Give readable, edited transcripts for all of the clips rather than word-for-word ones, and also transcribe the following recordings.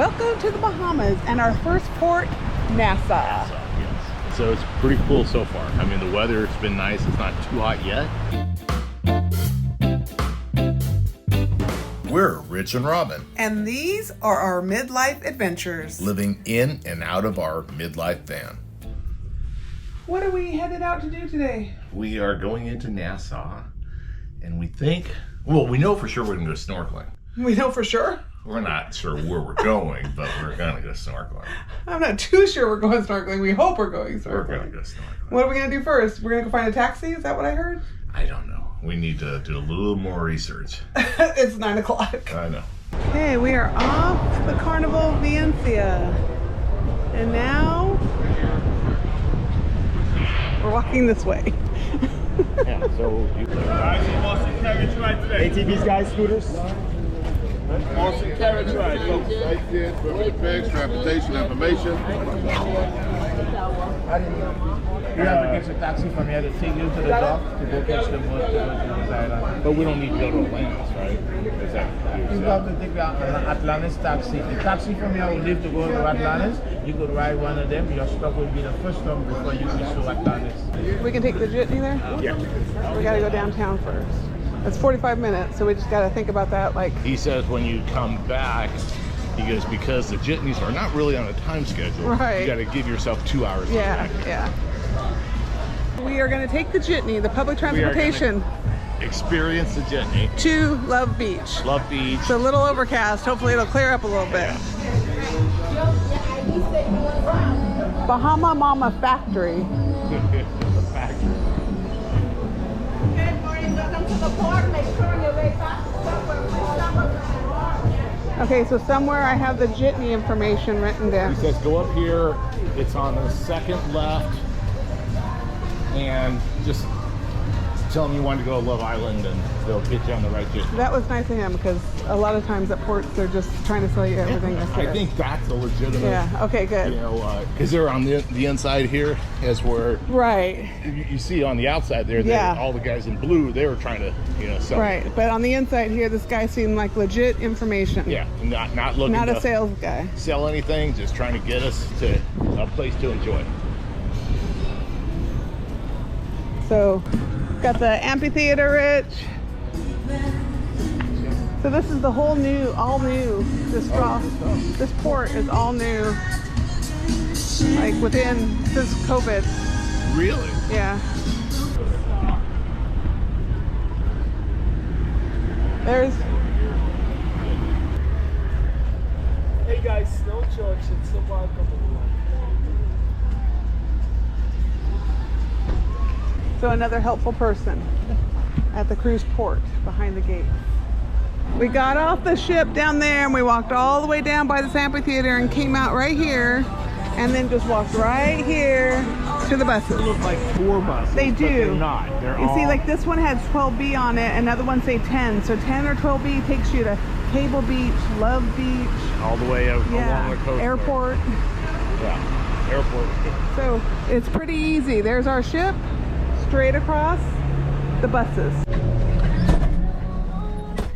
Welcome to the Bahamas and our first port, Nassau. Yes. So it's pretty cool so far. I mean, the weather's been nice. It's not too hot yet. We're Rich and Robin, And these are our midlife adventures. living in and out of our midlife van. What are we headed out to do today? We are going into Nassau, and we think, well, we know for sure we're going to go snorkeling. We know for sure? We're not sure where we're going, but we're going to go snorkeling. I'm not too sure we're going snorkeling. We hope we're going snorkeling. We're going to go snorkeling. What are we going to do first? We're going to go find a taxi? Is that what I heard? I don't know. We need to do a little more research. It's 9 o'clock. I know. Okay, we are off the Carnival Venezia. And now we're walking this way. Yeah, so ATVs, guys, scooters. Awesome carriage ride, folks. Sightseeing, permit bags, transportation information. You have to get a taxi from here to take you to the dock to go catch the boat to go to this island. but we don't need to go to Atlantis, right? Is that You have to take the Atlantis taxi. The taxi from here will leave to go to Atlantis. You could ride one of them. Your stop will be the first stop before you reach to Atlantis. We can take the Jitney there? Yeah. We gotta go downtown first. It's 45 minutes, so we just gotta think about that. Like, He says when you come back, he goes, because the Jitneys are not really on a time schedule. Right. You got to give yourself 2 hours. to yeah, get back. yeah. We are gonna take the Jitney, the public We are transportation, gonna experience the Jitney. to Love Beach. Love Beach. It's a little overcast. Hopefully it'll clear up a little bit. Bahama Mama Factory. The factory. Good morning, welcome to the port. Make sure you're very fast. Okay, so somewhere I have the Jitney information written down. He says go up here. It's on the second left, and just tell them you want to go to Love Island, and they'll get you on the right Jitney. That was nice of him because a lot of times at ports they're just trying to sell you everything that's I there. think that's a legitimate. Yeah. Okay. Good. You know, because they're on the inside here is where Right. you see on the outside there. Yeah. All the guys in blue, they were trying to sell. Right. But on the inside here, this guy seemed like legit information. Yeah, not looking Not to a sales guy. sell anything, just trying to get us to a place to enjoy. So, got the amphitheater, Rich. So this is the whole new, all new. This port is all new. Like since COVID. Really? Yeah. There's. Hey guys, Snow Church, it's so welcome. So another helpful person at the cruise port behind the gate. We got off the ship down there and we walked all the way down by this amphitheater and came out right here and then just walked right here to the buses. They look like tour buses. They but do. they're not. They're You all... see, like this one has 12B on it, another one say 10. So 10 or 12B takes you to Cable Beach, Love Beach, All the way along the coast. airport. Yeah, airport. So it's pretty easy. There's our ship, straight across the buses.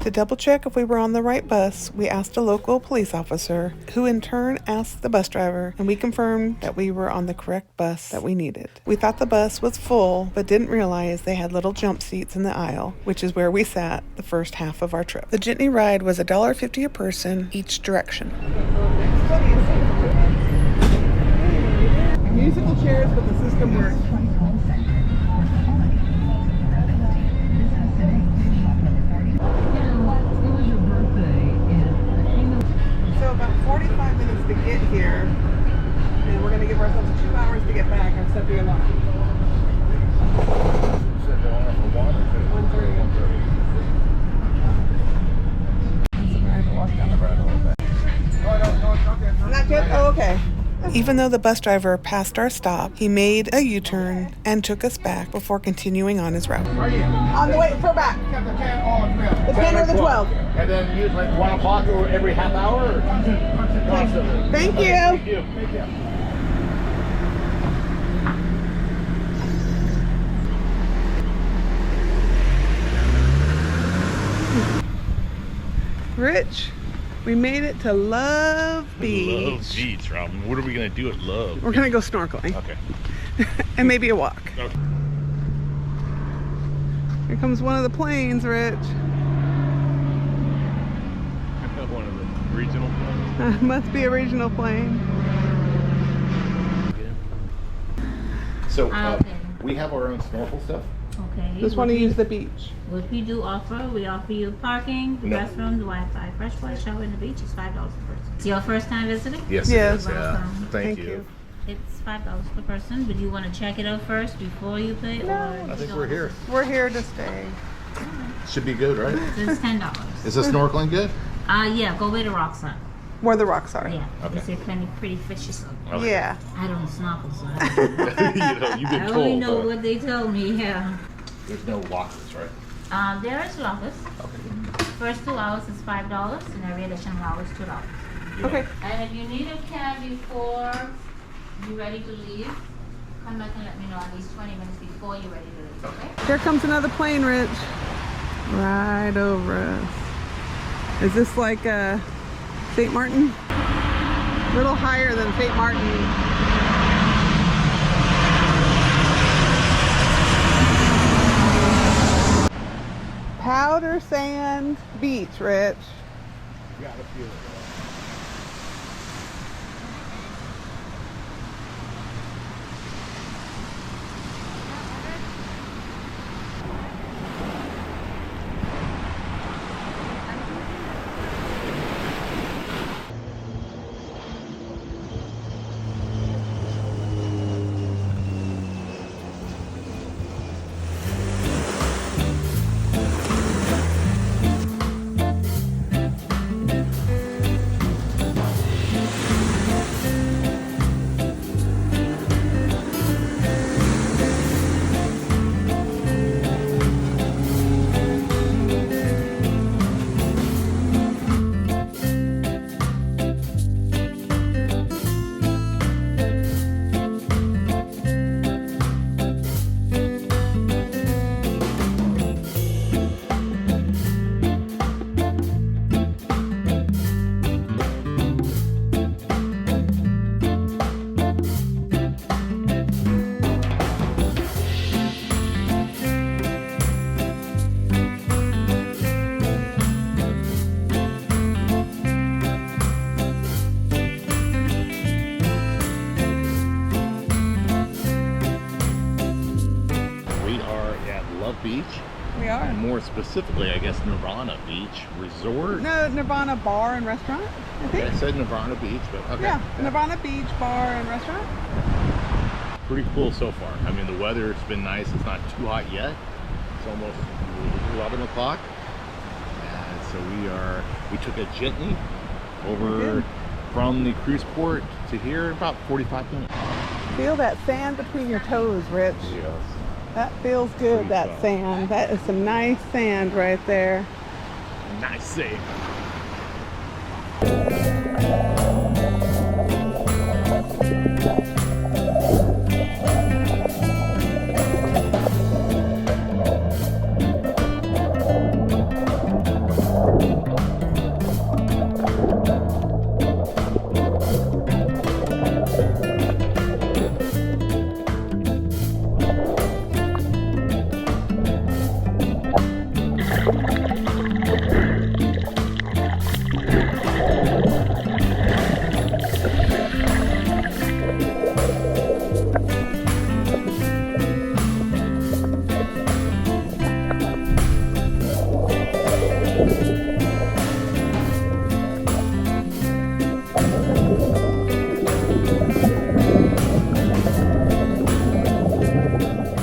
To double check if we were on the right bus, we asked a local police officer, who in turn asked the bus driver, and we confirmed that we were on the correct bus that we needed. We thought the bus was full, but didn't realize they had little jump seats in the aisle, which is where we sat the first half of our trip. The Jitney ride was $1.50 a person each direction. Musical chairs, but the system works. So about 45 minutes to get here, and we're going to give ourselves 2 hours to get back. I've set the alarm. 1:30. So we're going to have to walk down the road a little bit. Not yet? Oh, okay. Even though the bus driver passed our stop, he made a U-turn and took us back before continuing on his route. On the way for back. The 10 or the 12. And then use like 1 o'clock or every half hour? Or constantly? Thank you. Thank you. Rich, We made it to Love Beach. Love Beach, Robin. What are we gonna do at Love? We're gonna go snorkeling. Okay. And maybe a walk. Okay. Here comes one of the planes, Rich. One of the regional planes. Must be a regional plane. So Okay. we have our own snorkel stuff. Okay. Just want to use the beach. What we do offer, we offer you parking, No. restrooms, Wi-Fi, fresh water, shower in the beach is $5 per person. It's your first time visiting? Yes, Yes. it is. Yeah. Welcome. Thank you. It's $5 per person, but you want to check it out first before you pay? No. Or I think we're here. We're here to stay. Should be good, right? It's $10. Is the snorkeling good? Yeah, go where the rocks are. Where the rocks are. Yeah, Okay. you see plenty pretty fishes. Okay. Yeah. I don't snorkel, so I don't know. You've been I told. only know what they told me, yeah. There's no lockers, right? There is lockers. Okay. First 2 hours is $5, and every additional hour is $2. Okay. And if you need a cab before you're ready to leave, come back and let me know at least 20 minutes before you're ready to leave, okay? Here comes another plane, Rich. Right over us. Is this like St. Martin? A little higher than St. Martin. Powder Sand Beach, Rich. Gotta feel it. Beach, We are. and more specifically, I guess, Nirvana Beach Resort. No, Nirvana Bar and Restaurant, I think. I said Nirvana Beach, but okay. Yeah, Nirvana Beach Bar and Restaurant. Pretty cool so far. I mean, the weather's been nice. It's not too hot yet. It's almost 11 o'clock. And so we took a Jitney over from the cruise port to here, about 45 minutes. Feel that sand between your toes, Rich. Yes. That feels good, that soft. sand. That is some nice sand right there. Nice save.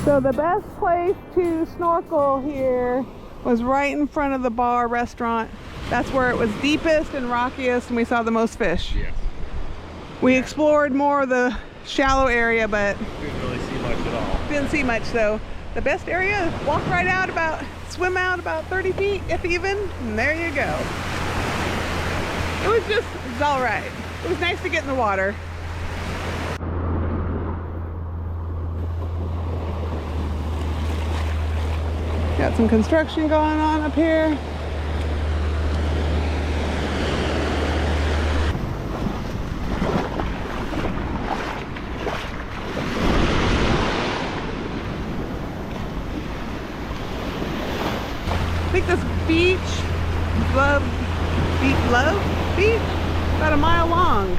So the best place to snorkel here was right in front of the bar restaurant. That's where it was deepest and rockiest and we saw the most fish. Yes. We explored more of the shallow area, but Didn't really see much at all. didn't see much. So the best area, walk right out swim out about 30 feet, if even, and there you go. It's all right. It was nice to get in the water. Got some construction going on up here. about a mile long.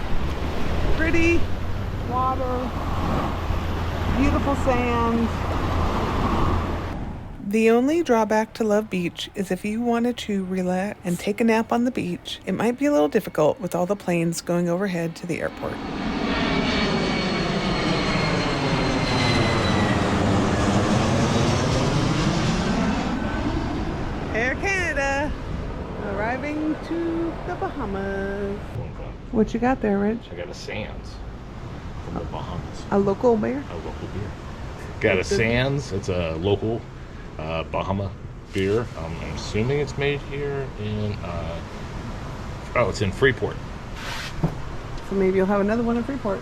Pretty water, beautiful sand. The only drawback to Love Beach is if you wanted to relax and take a nap on the beach, it might be a little difficult with all the planes going overhead to the airport. Air Canada, arriving to the Bahamas. What you got there, Rich? I got a Sands from the Bahamas. A local beer? A local beer. Got a Sands. It's a local Bahama beer. I'm assuming it's made here in it's in Freeport. So maybe you'll have another one in Freeport.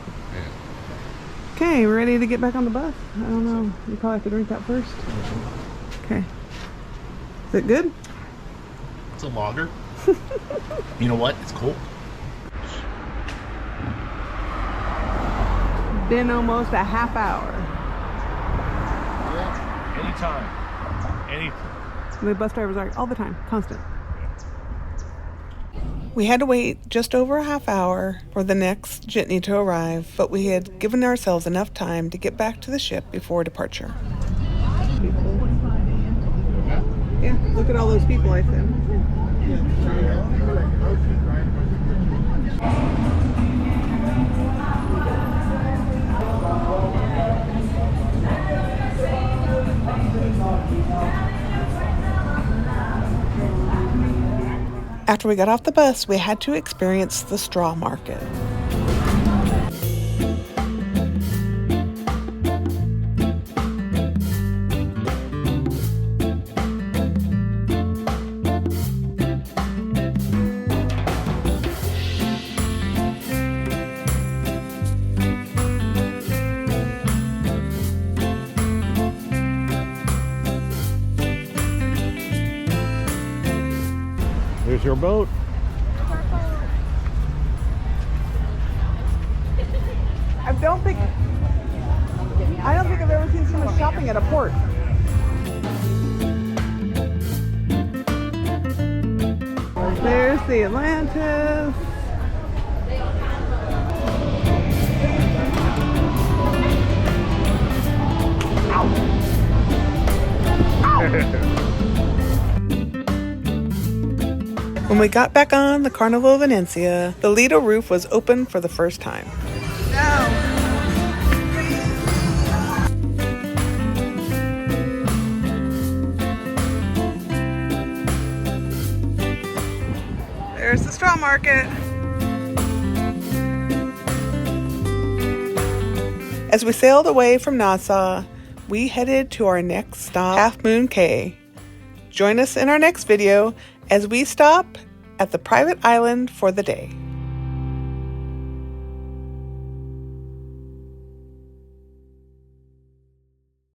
Okay, we're ready to get back on the bus. I don't know. You probably have to drink that first. Okay. Is it good? It's a lager. You know what? It's cold. Been almost a half hour. Yeah. Anytime. The bus drivers are all the time, constant. We had to wait just over a half hour for the next Jitney to arrive, but we had given ourselves enough time to get back to the ship before departure. Yeah, look at all those people I said. After we got off the bus, we had to experience the straw market. There's your boat. I don't think I've ever seen someone shopping at a port. There's the Atlantis. When we got back on the Carnival Venezia, the Lido roof was open for the first time. There's the straw market. As we sailed away from Nassau, we headed to our next stop, Half Moon Cay. Join us in our next video as we stop at the private island for the day.